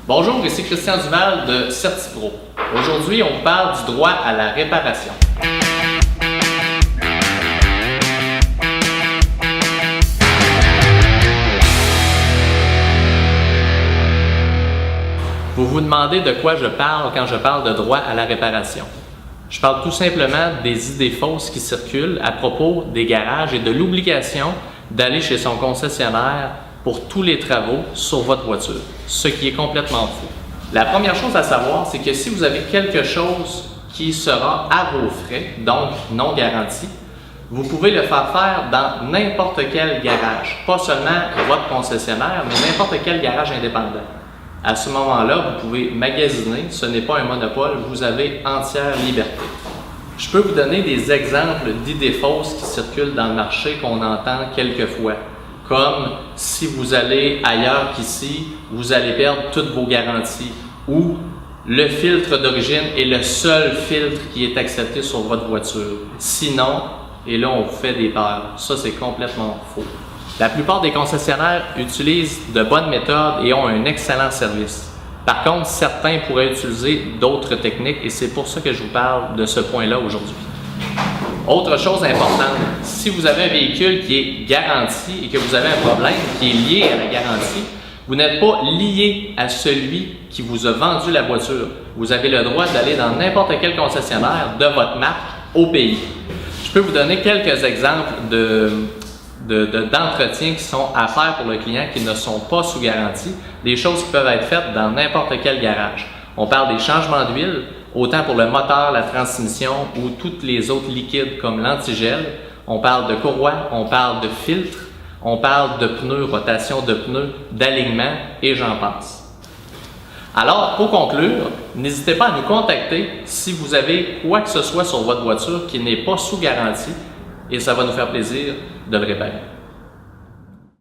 Bonjour, ici Christian Duval de CertiPro. Aujourd'hui, on parle du droit à la réparation. Vous vous demandez de quoi je parle quand je parle de droit à la réparation. Je parle tout simplement des idées fausses qui circulent à propos des garages et de l'obligation d'aller chez son concessionnaire pour tous les travaux sur votre voiture, ce qui est complètement faux. La première chose à savoir, c'est que si vous avez quelque chose qui sera à vos frais, donc non garanti, vous pouvez le faire dans n'importe quel garage, pas seulement votre concessionnaire, mais n'importe quel garage indépendant. À ce moment-là, vous pouvez magasiner, ce n'est pas un monopole, vous avez entière liberté. Je peux vous donner des exemples d'idées fausses qui circulent dans le marché qu'on entend quelquefois, comme si vous allez ailleurs qu'ici, vous allez perdre toutes vos garanties, ou le filtre d'origine est le seul filtre qui est accepté sur votre voiture. Sinon, et là on vous fait des peurs, ça c'est complètement faux. La plupart des concessionnaires utilisent de bonnes méthodes et ont un excellent service. Par contre, certains pourraient utiliser d'autres techniques et c'est pour ça que je vous parle de ce point-là aujourd'hui. Autre chose importante, si vous avez un véhicule qui est garanti et que vous avez un problème qui est lié à la garantie, vous n'êtes pas lié à celui qui vous a vendu la voiture. Vous avez le droit d'aller dans n'importe quel concessionnaire de votre marque au pays. Je peux vous donner quelques exemples d'entretien qui sont à faire pour le client qui ne sont pas sous garantie, des choses qui peuvent être faites dans n'importe quel garage. On parle des changements d'huile, autant pour le moteur, la transmission ou tous les autres liquides comme l'antigel. On parle de courroie, on parle de filtre, on parle de pneus, rotation de pneus, d'alignement et j'en passe. Alors, pour conclure, n'hésitez pas à nous contacter si vous avez quoi que ce soit sur votre voiture qui n'est pas sous garantie et ça va nous faire plaisir de le réparer.